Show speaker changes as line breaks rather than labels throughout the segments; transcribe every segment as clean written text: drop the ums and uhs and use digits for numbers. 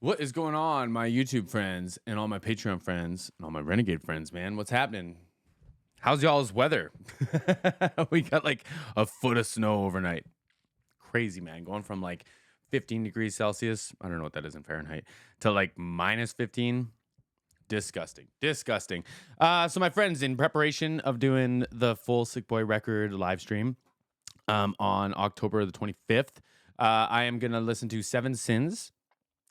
What is going on, my YouTube friends and all my Patreon friends and all my Renegade friends, man? What's happening? How's y'all's weather? We got like a foot of snow overnight. Crazy, man. Going from like 15 degrees Celsius, I don't know what that is in Fahrenheit, to like minus 15. Disgusting. Disgusting. So my friends, in preparation of doing the full Sick Boy record live stream on October the 25th, I am going to listen to Seven Sins.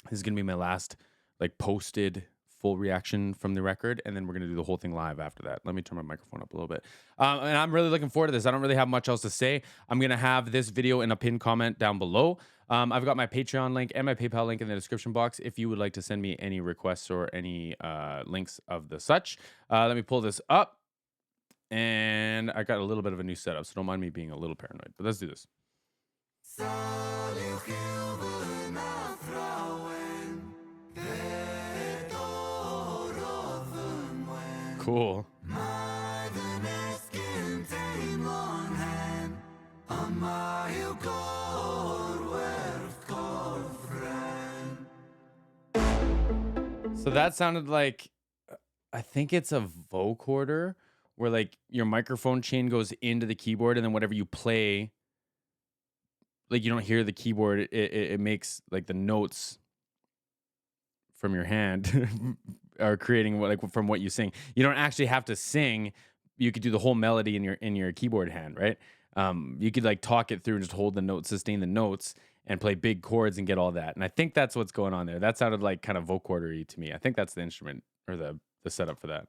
This is going to be my last like posted full reaction from the record, and then we're going to do the whole thing live after that. Let me turn my microphone up a little bit. And I'm really looking forward to this. I don't really have much else to say. I'm going to have this video in a pinned comment down below. I've got my Patreon link and my PayPal link in the description box if you would like to send me any requests or any links of the such. Let me pull this up. And I got a little bit of a new setup, so don't mind me being a little paranoid. But let's do this. Cool. So that sounded like, I think it's a vocoder where like your microphone chain goes into the keyboard, and then whatever you play, like you don't hear the keyboard. It makes like the notes from your hand are creating what, like from what you sing. You don't actually have to sing. You could do the whole melody in your keyboard hand, right? You could like talk it through and just hold the notes, sustain the notes, and play big chords and get all that. And I think that's what's going on there. That sounded like kind of vocoder-y to me. I think that's the instrument or the setup for that.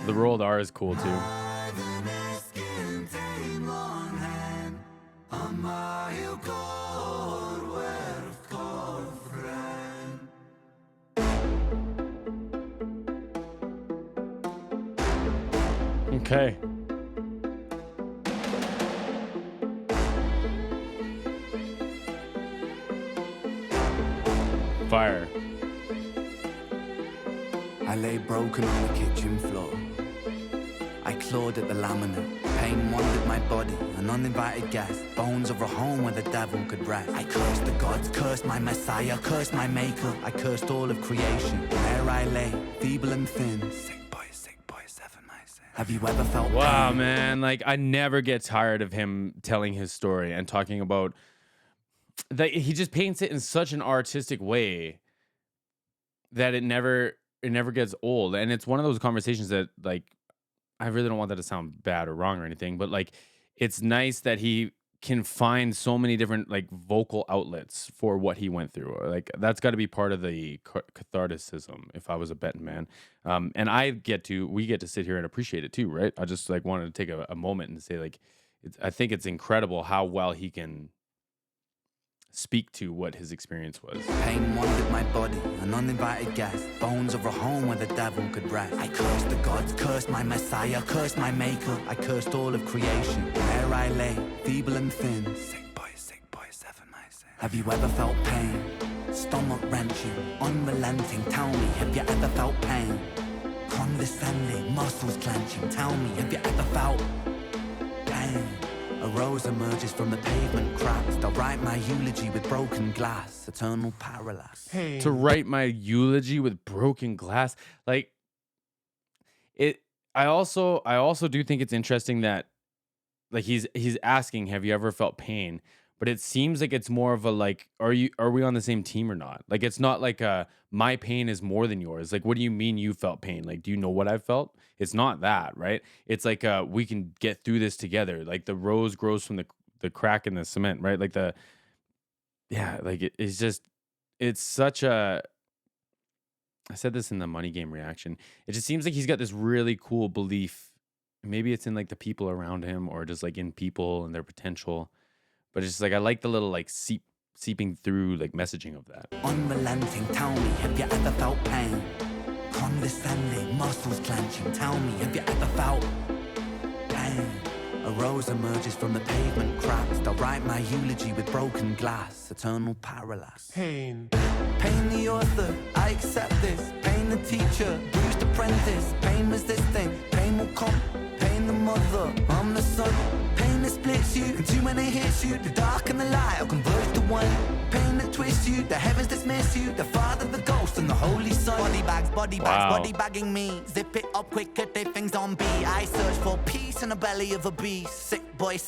The rolled R is cool too. Okay. Fire.
I lay broken on the kitchen floor. I clawed at the laminate. Pain wandered my body, an uninvited guest. Bones of a home where the devil could rest. I cursed the gods, cursed my messiah, cursed my maker. I cursed all of creation. There I lay, feeble and thin. Sick boy, seven my sin. Have you ever felt
Wow,
pain?
man. Like, I never get tired of him telling his story and talking about that. He just paints it in such an artistic way that it never gets old. And it's one of those conversations that, like, I really don't want that to sound bad or wrong or anything, but like, it's nice that he can find so many different like vocal outlets for what he went through. Like, that's got to be part of the catharticism, if I was a betting man. And we get to sit here and appreciate it too, right? I just like wanted to take a moment and say, like, I think it's incredible how well he can speak to what his experience was.
Pain wandered my body, an uninvited guest. Bones of a home where the devil could rest. I cursed the gods, cursed my messiah, cursed my maker. I cursed all of creation. There I lay, feeble and thin. Sick boy, seven my sin. Have you ever felt pain? Stomach wrenching, unrelenting. Tell me, have you ever felt pain? Condescending, muscles clenching. Tell me, have you ever felt pain? A rose emerges from the pavement cracks. I'll write my eulogy with broken glass. Eternal parallax.
Hey. To write my eulogy with broken glass, like it. I also do think it's interesting that, like, he's asking, have you ever felt pain? But it seems like it's more of a like, are we on the same team or not? Like, it's not like my pain is more than yours. Like, what do you mean you felt pain? Like, do you know what I felt? It's not that, right? It's like we can get through this together. Like, the rose grows from the crack in the cement, right? Like it's such a. I said this in the Money Game reaction. It just seems like he's got this really cool belief. Maybe it's in like the people around him, or just like in people and their potential. But it's just like, I like the little like seeping through like messaging of that.
Unrelenting, tell me, have you ever felt pain? Condescending, muscles clenching. Tell me, have you ever felt pain? A rose emerges from the pavement cracks. I'll write my eulogy with broken glass. Eternal parallax.
Pain.
Pain the author, I accept this. Pain the teacher, bruised apprentice. Pain resisting, pain will come. Pain single mother. I'm the sun. Pain that splits you, and too many hits you. The dark and the light will converge to one. Pain that twists you, the heavens dismiss you. The Father, the Ghost, and the Holy Son. Body bags, body bagging me. Zip it up quick, get their things on B. I search for peace in the belly of a beast. Sick boy,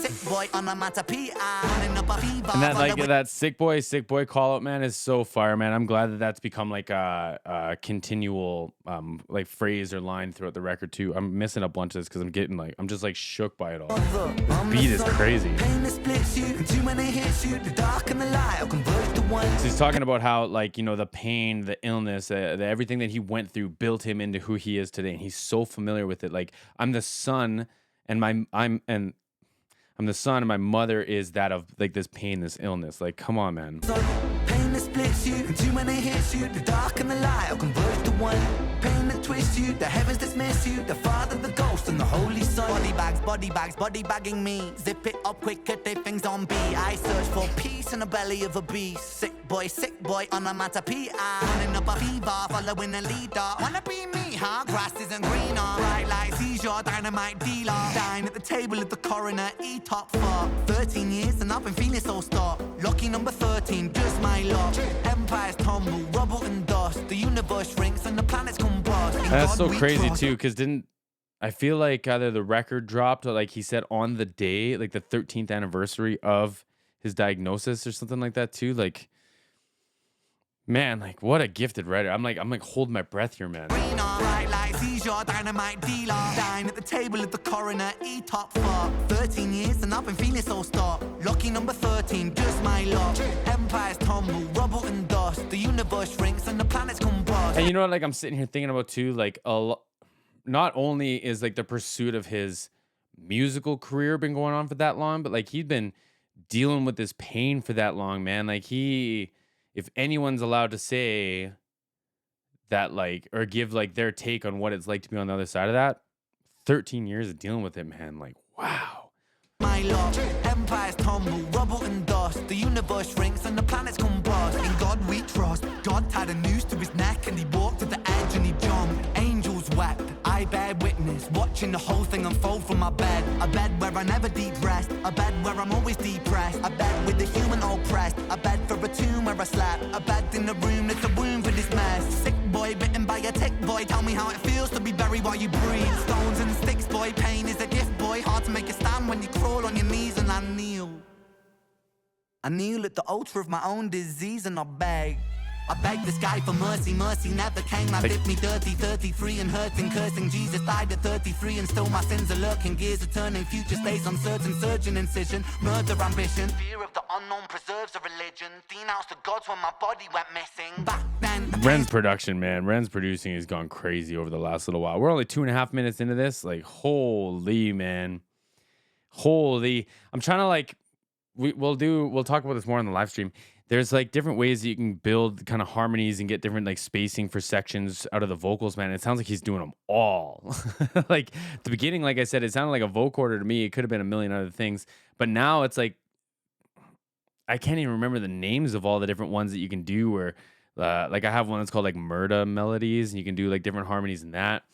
onomatopoeia. Running up a fever.
And that like that sick boy call out, man, is so fire, man. I'm glad that that's become like a continual like phrase or line throughout the record too. I'm missing a bunch of this because I'm just like shook by it all. The beat is crazy. So he's talking about how, like, you know, the pain, the illness, everything that he went through built him into who he is today, and he's so familiar with it. Like, I'm the son, and I'm the son, and my mother is that of like this pain, this illness. Like, come on, man. Pain that splits you, and too many hits you. The dark and the light will converge to one. Pain that twists you, the heavens dismiss you. The Father, the Ghost, and the Holy Son. Body bagging me. Zip it up quick, get their things on B. I search for peace in the belly of a beast. Sick boy, onomatopoeia. Running up a fever, following a leader. Wanna be me, huh? Grass isn't greener. Bright lights, seizure, dynamite dealer. Dine at the table of the coroner, top 4. 13 years and I've been feeling so stark. Lucky number 13, just my luck. Empires tumble, rubble and dust. The universe shrinks and the planets combust. That's so crazy too, because I feel like either the record dropped or like he said on the day, like the 13th anniversary of his diagnosis or something like that too. Like, man, like what a gifted writer. I'm like holding my breath here, man.
Bright lights, seizure, dynamite dealer. Dine at the table of the coroner, top 4. 13 years and I've been feeling so stark. Lucky number 13, just my luck. Empires tumble, rubble and dust. The universe shrinks and the planets combust.
And you know what, like I'm sitting here thinking about too, like not only is like the pursuit of his musical career been going on for that long, but like he's been dealing with this pain for that long, man. Like if anyone's allowed to say that, like, or give like their take on what it's like to be on the other side of that, 13 years of dealing with it, man. Like, wow.
My luck, empires tumble, rubble and dust. The universe shrinks and the planets combust. In God we trust. God tied a noose to his neck and he walked to the edge and he jumped. Angels wept, I bear witness, watching the whole thing unfold from my bed. A bed where I never deep rest, a bed where I'm always depressed. A bed with the human oppressed, a bed for a tomb where I slept. A bed in the room that's a womb for this mess. Sick boy bitten by a tick boy, tell me how it feels to be buried while you breathe. Stones and sticks boy, pain is a gift boy. Hard to make a stand when you crawl on your knees and I kneel. I kneel at the altar of my own disease and I beg the sky for mercy, mercy never came. I lived me dirty, 33 and hurting, cursing. Jesus died at 33 and still my sins are lurking. Gears are turning, future stays uncertain. Surgeon incision, murder ambition. Fear of the unknown preserves a religion. Denounced the gods when my body went missing. Back then,
Ren's production, man. Ren's producing has gone crazy over the last little while. We're only 2.5 minutes into this. Like, holy, man. Holy. I'm trying to like, we'll talk about this more on the live stream. There's like different ways that you can build kind of harmonies and get different like spacing for sections out of the vocals, man. It sounds like he's doing them all. Like at the beginning, like I said, it sounded like a vocoder to me. It could have been a million other things, but now it's like I can't even remember the names of all the different ones that you can do. Where like I have one that's called like Murda melodies, and you can do like different harmonies in that.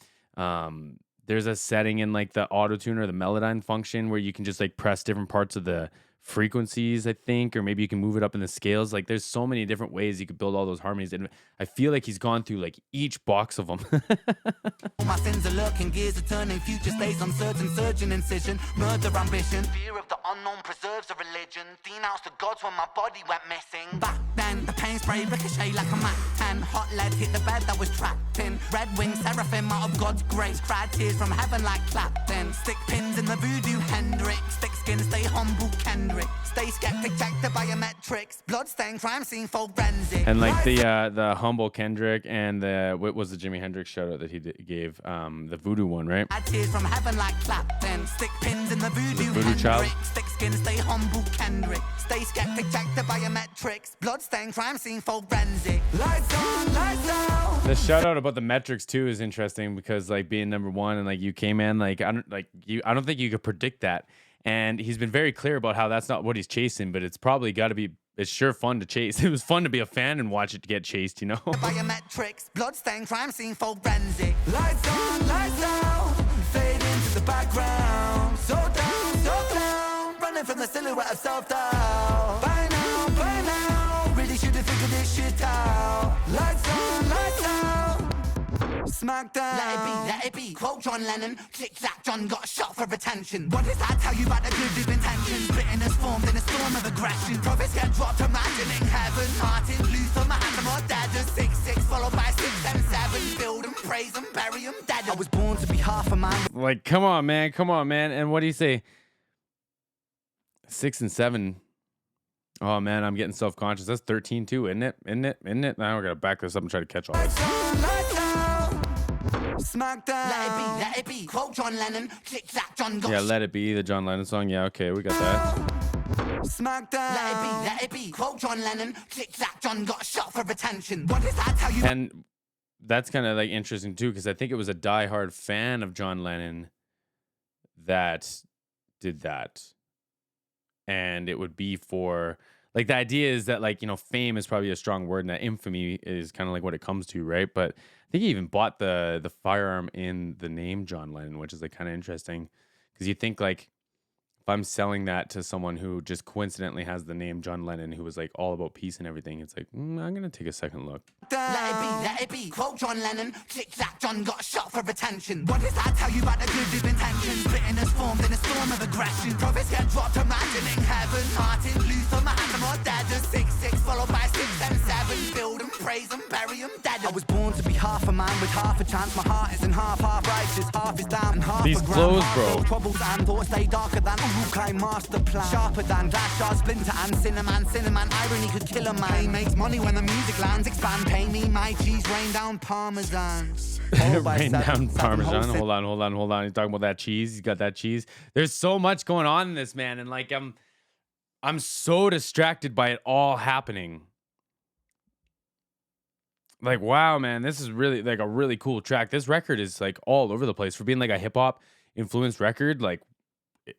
There's a setting in like the auto tune or the Melodyne function where you can just like press different parts of the frequencies, I think, or maybe you can move it up in the scales. Like there's so many different ways you could build all those harmonies, and I feel like he's gone through like each box of them.
My sins are lurking, gears are turning, future stays uncertain. Surgeon incision, murder ambition. Fear of the unknown preserves a religion. Denounced the gods when my body went missing. Back then, the pain spray ricochet like a Mac 10. Hot lead hit the bed that was trapped in. Red wing seraphim out of God's grace. Cried tears from heaven like Clapton. Stick pins in the voodoo Hendrix. Thick skin, stay humble Kendrick. Stay skeptic, check the biometrics. Bloodstain, crime scene, forensic.
And like the humble Kendrick and the what was the Jimi Hendrix shout out that he gave, the voodoo one, right?
Tears from heaven like Clapton. Stick pins in the voodoo
child.
Thick skin, stay humble Kendrick. Stay skeptic, check the biometrics. Bloodstain, crime scene, forensic. Lights on, lights out.
The shout out about the metrics too is interesting because like being number one and like UK, man, like I don't think you could predict that. And he's been very clear about how that's not what he's chasing, but it's probably got to be, it's sure fun to chase. It was fun to be a fan and watch it get chased, you know?
Biometrics, bloodstain, crime scene, forensic. Lights on, lights out. Fading into the background. So down, running from the silhouette of self-doubt. By now, really should have figured this shit out. Lights on, lights out. Smackdown. Let it be. Quote John Lennon. Click clack, John got shot for attention. What does that tell you about the good of intentions? Bitterness formed in a storm of aggression. Prophets get dropped, imagining heaven. Martin Luther, Mahatma, dead. 6-6 followed by 6 and 7. Build and praise and bury them dead. I was born to be half a man.
Like, come on, man. And what do you say? 6 and 7. Oh man, I'm getting self-conscious. That's 13 too, isn't it? Now I gotta back this up and try to catch all this.
Smackdown. Let it be. Quote John Lennon. Click clack, John got
Yeah, Let It Be, the John Lennon song. Yeah, okay, we got that.
Smackdown. Let it be. Quote John Lennon. Click clack, John got shot for attention. What does that tell you?
And that's kind of like interesting too, because I think it was a diehard fan of John Lennon that did that. And it would be for, like, the idea is that, like, you know, fame is probably a strong word, and that infamy is kind of like what it comes to, right? But I think he even bought the firearm in the name John Lennon, which is like kind of interesting, because you think, like, if I'm selling that to someone who just coincidentally has the name John Lennon, who was like all about peace and everything, it's like, I'm gonna take a second look.
Let it be. Quote John Lennon. Click clack, John got shot for attention. What does that tell you about the good of intentions? Bitterness formed in a storm of aggression. Prophets get dropped, imagining heaven. Martin Luther, Mahatma, dead. 6-6 followed by 6 and 7. Build and praise and bury them dead. I was born to be half a man with half a chance. My heart isn't half righteous, half is down and half
These
a
clothes,
gram.
bro.
Troubles and thoughts stay darker than Urukai master plan. Sharper than glass shards, splinter and cinnamon. Irony could kill a man. He makes money when the music lands. Expand, pay me my cheese, rain down parmesan.
Rain down parmesan. Hold on. He's talking about that cheese. He's got that cheese. There's so much going on in this, man, and like I'm so distracted by it all happening. Like, wow, man, this is really like a really cool track. This record is like all over the place for being like a hip hop influenced record. Like,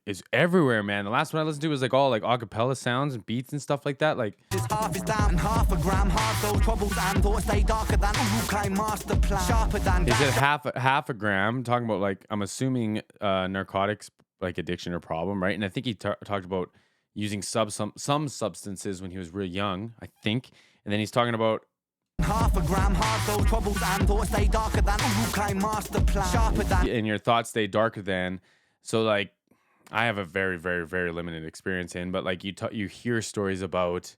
is everywhere, man. The last one I listened to was like all like acapella sounds and beats and stuff like that. Like,
this half is down and half a gram. Half those troubles and thoughts stay darker than Urukai master plan. Sharper than
is it half a gram? Talking about, like, I'm assuming narcotics, like addiction or problem, right? And I think he talked about using some substances when he was real young, I think. And then he's talking about
half a gram. Half those troubles and thoughts stay darker than Urukai master plan. Sharper than,
and your thoughts stay darker than. So like, I have a very, very, very limited experience in, but like you hear stories about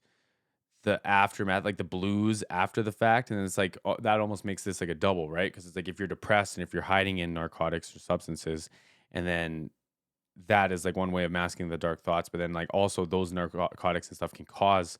the aftermath, like the blues after the fact, and it's like that almost makes this like a double, right? Because it's like if you're depressed and if you're hiding in narcotics or substances, and then that is like one way of masking the dark thoughts, but then like also those narcotics and stuff can cause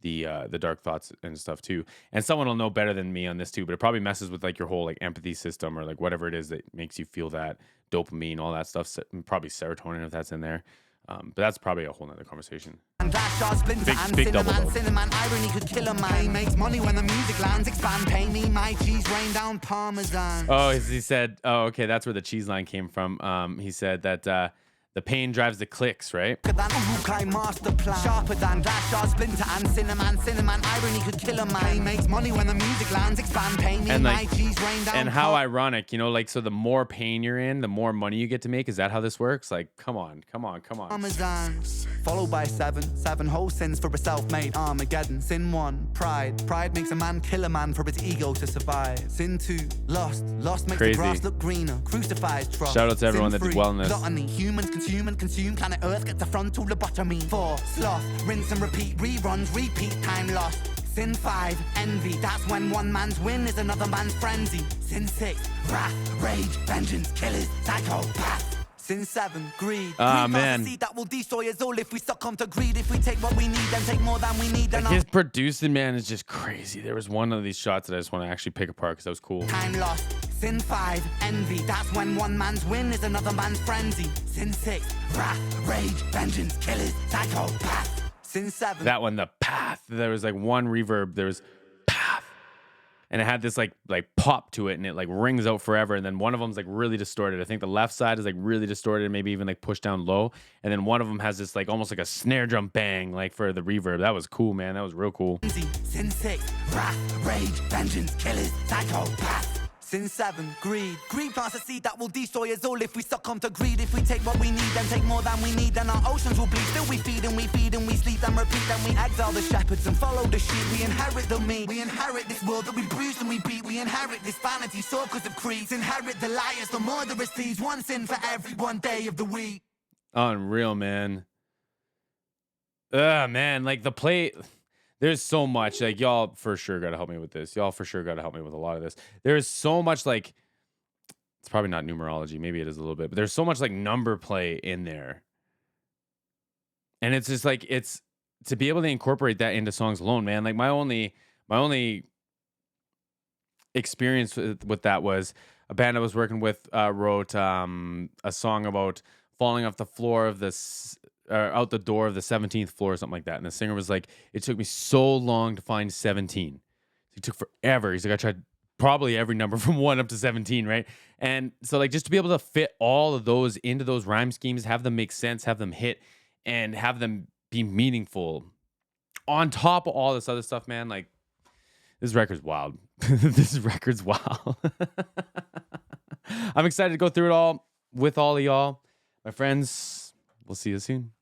the dark thoughts and stuff too. And someone will know better than me on this too, but it probably messes with like your whole like empathy system or like whatever it is that makes you feel that dopamine, all that stuff, probably serotonin if that's in there. But that's probably a whole nother conversation. Big double.
Irony could kill a man. He makes money when the music lands. Expand, pay me my cheese, rain down parmesan.
Oh, he said, oh, okay, that's where the cheese line came from. He said that the pain drives the clicks, right?
Sharper than glass shards, splinter and cinnamon. Irony could kill a man. He makes money when the music lands. Expand, pay me my cheese, rain down.
And how ironic, you know, like, so the more pain you're in, the more money you get to make. Is that how this works? Like, come on.
Followed by seven whole sins for a self-made Armageddon. Sin 1, pride makes a man kill a man for his ego to survive. Sin 2, lust makes
Crazy.
the grass look greener. Crucifies trust.
Shout out to everyone that did well in this.
Gluttony, humans consume, planet Earth gets a frontal lobotomy. 4, sloth, rinse and repeat, reruns, repeat, time lost. Sin 5, envy, that's when one man's win is another man's frenzy. Sin 6, wrath, rage, vengeance, killers, psychopath. Sin 7, greed.
Man.
Seed that will destroy us all if we succumb to greed. If we take what we need, then take more than we need.
Like, his producing, man, is just crazy. There was one of these shots that I just want to actually pick apart because that was cool.
Time lost. Sin 5, envy, that's when one man's win is another man's frenzy. Sin 6, wrath, rage, vengeance, killers, psychopath. Sin 7.
That one, the path. There was like one reverb. There was path. And it had this like pop to it, and it like rings out forever. And then one of them's like really distorted. I think the left side is like really distorted, maybe even like pushed down low. And then one of them has this like almost like a snare drum bang, like for the reverb. That was cool, man. That was real cool.
Sin 6, wrath, rage, vengeance, killers, psychopath. in 7, greed. Greed plants a seed that will destroy us all if we succumb to greed. If we take what we need, then take more than we need, then our oceans will bleed. Still we feed and we feed and we sleep and repeat. Then we exile the shepherds and follow the sheep. We inherit the meat. We inherit this world that we bruise and we beat. We inherit this vanity, circles of creeds. Inherit the liars, the murderous thieves. One sin for every one day of the week.
Unreal, man. Man, like the play, there's so much. Like, y'all for sure got to help me with this. Y'all for sure got to help me with a lot of this. There's so much, like, it's probably not numerology. Maybe it is a little bit, but there's so much like number play in there. And it's just like, it's to be able to incorporate that into songs alone, man. Like my only experience with that was a band I was working with wrote a song about falling off the floor of this out the door of the 17th floor or something like that. And the singer was like, it took me so long to find 17. It took forever. He's like, I tried probably every number from 1 up to 17, right? And so like just to be able to fit all of those into those rhyme schemes, have them make sense, have them hit, and have them be meaningful on top of all this other stuff, man. Like, this record's wild. This record's wild. I'm excited to go through it all with all of y'all. My friends, we'll see you soon.